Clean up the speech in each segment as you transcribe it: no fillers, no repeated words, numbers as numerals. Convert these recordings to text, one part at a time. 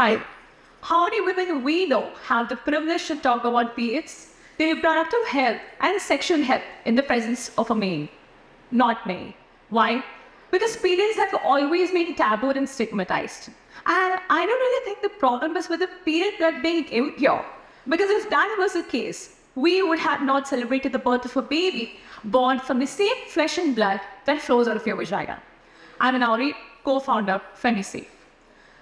Hi. How many women we know have the privilege to talk about periods, their reproductive health, and sexual health in the presence of a male? Not many. Why? Because periods have always been tabooed and stigmatized. And I don't really think the problem is with the period blood being impure. Because if that was the case, we would have not celebrated the birth of a baby born from the same flesh and blood that flows out of your vagina. I'm Noureen, co-founder of FemiSafe.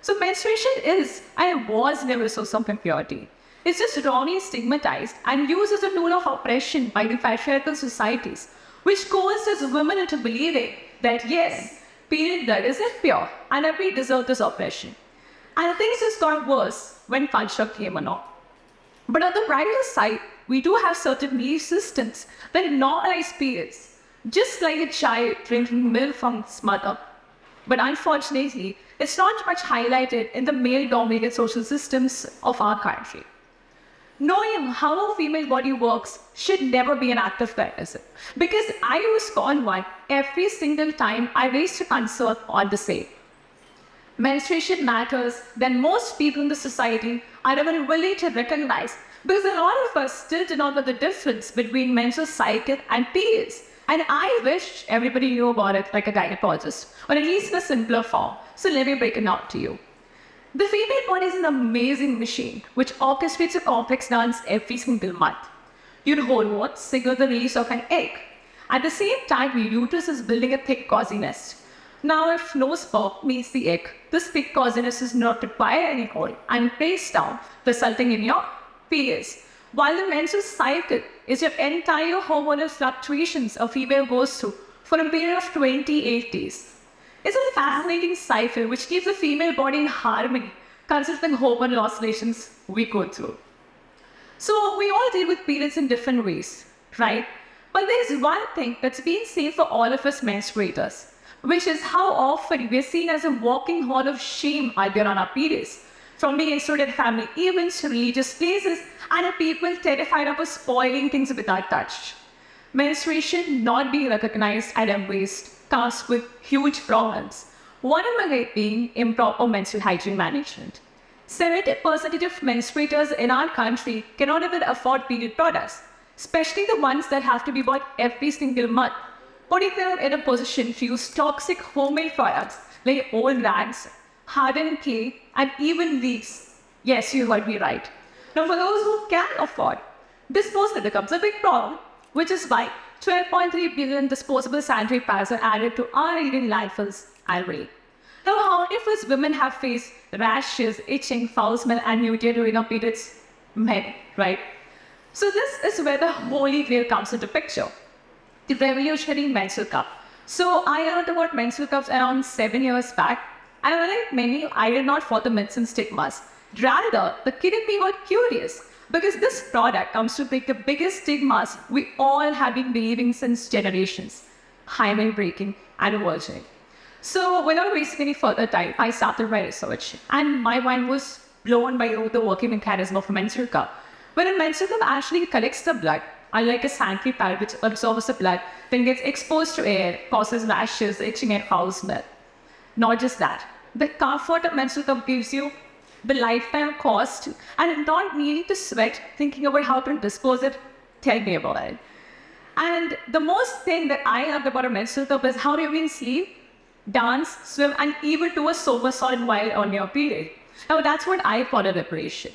So menstruation is and was never a source of impurity. It's just wrongly stigmatized and used as a tool of oppression by the patriarchal societies, which coerces women into believing that yes, period blood is impure and that we deserve this oppression. And things just got worse when culture came along. But on the brighter side, we do have certain belief systems that normalize periods, just like a child drinking milk from its mother. But unfortunately, it's not much highlighted in the male-dominated social systems of our country. Knowing how a female body works should never be an act of criticism, because I was called one every single time I raised a concern on the same. Menstruation matters than most people in the society are even willing to recognize, because a lot of us still do not know the difference between menstrual cycle and periods. And I wish everybody knew about it like a gynecologist, or at least in a simpler form. So let me break it down to you. The female body is an amazing machine which orchestrates a complex dance every single month. Your hormones signal the release of an egg. At the same time, your uterus is building a thick gauzy nest. Now, if no sperm meets the egg, this thick gauzy nest is not required anymore and breaks down, resulting in your periods. While the menstrual cycle is your entire hormonal fluctuations a female goes through for a period of 28 days. It's a fascinating cycle which keeps the female body in harmony, considering hormonal oscillations we go through. So we all deal with periods in different ways, right? But there's one thing that's been seen for all of us menstruators, which is how often we're seen as a walking hall of shame either on our periods. From being included in family events to religious places, and people terrified of us spoiling things without touch. Menstruation not being recognized and embraced comes with huge problems. One of them being improper menstrual hygiene management. 70% of menstruators in our country cannot even afford period products, especially the ones that have to be bought every single month, putting them in a position to use toxic homemade products like old rags, hardened clay, and even leaves. Yes, you heard me right. Now, for those who can afford, disposal becomes a big problem, which is why 12.3 billion disposable sanitary pads are added to our Indian landfills annually. Now, how many of us women have faced rashes, itching, foul smell, and nudity during our periods? Men, right? So this is where the holy grail comes into picture. The revolutionary menstrual cup. So I learned about menstrual cups around 7 years back. And unlike many, I did not follow the myths and stigmas. Rather, the kid in me got curious because this product comes to break the biggest stigmas we all have been believing since generations: hymen breaking and virgining. So without wasting any further time, I started my research, and my mind was blown by the working mechanism of a menstrual cup. When a menstrual cup actually collects the blood, unlike a sanitary pad which absorbs the blood, then gets exposed to air, causes rashes, itching, and foul smell. Not just that, the comfort a menstrual cup gives you, the lifetime cost, and not needing to sweat thinking about how to dispose it, tell me about it. And the most thing that I loved about a menstrual cup is how you can sleep, dance, swim, and even do a somersault while on your period. Now that's what I call a liberation.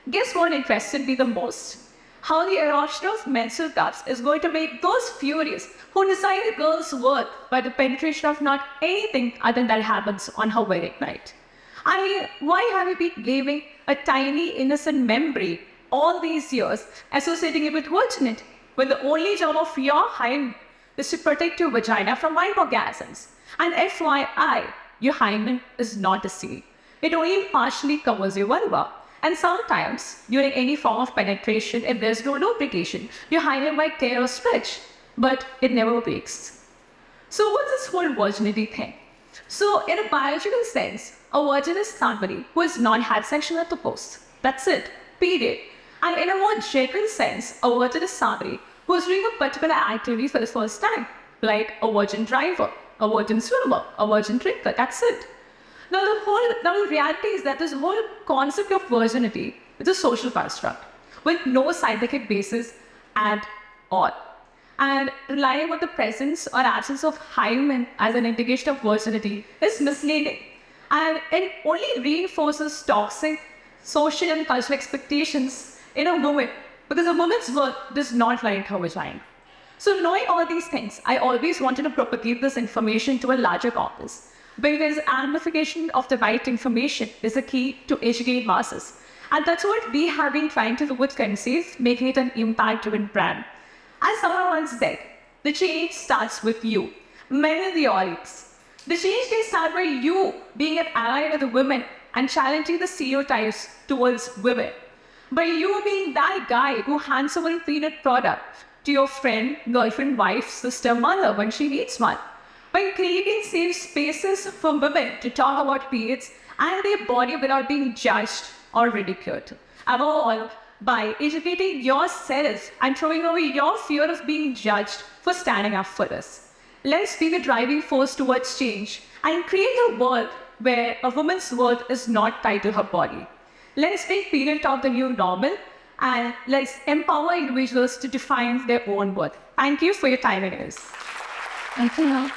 Guess what interested me the most? How the erosion of menstrual cups is going to make those furious who decide a girl's worth by the penetration of not anything other than that happens on her wedding night. I mean, why have you been giving a tiny innocent memory all these years, associating it with virginity, when the only job of your hymen is to protect your vagina from wild orgasms? And FYI, your hymen is not a seal. It only partially covers your vulva. And sometimes, during any form of penetration, if there's no lubrication, your hymen might tear or stretch, but it never breaks. So what's this whole virginity thing? So in a biological sense, a virgin is somebody who has not had sexual intercourse. That's it, period. And in a more general sense, a virgin is somebody who is doing a particular activity for the first time, like a virgin driver, a virgin swimmer, a virgin drinker, that's it. Now the reality is that this whole concept of virginity is a social construct with no scientific basis at all. And relying on the presence or absence of hymen as an indication of virginity is misleading. And it only reinforces toxic social and cultural expectations in a woman, because a woman's worth does not lie in her vagina. So knowing all these things, I always wanted to propagate this information to a larger corpus, because amplification of the right information is the key to educate masses. And that's what we have been trying to do with KMCE, making it an impact-driven brand. As someone once said, the change starts with you, men in the audience. The change can start by you being an ally with the women and challenging the stereotypes towards women. By you being that guy who hands over a peanut product to your friend, girlfriend, wife, sister, mother when she needs one. By creating safe spaces for women to talk about periods and their body without being judged or ridiculed. Above all, by educating yourself and throwing away your fear of being judged for standing up for this. Let's be the driving force towards change and create a world where a woman's worth is not tied to her body. Let's make period talk the new normal, and let's empower individuals to define their own worth. Thank you for your time, guys. Thank you.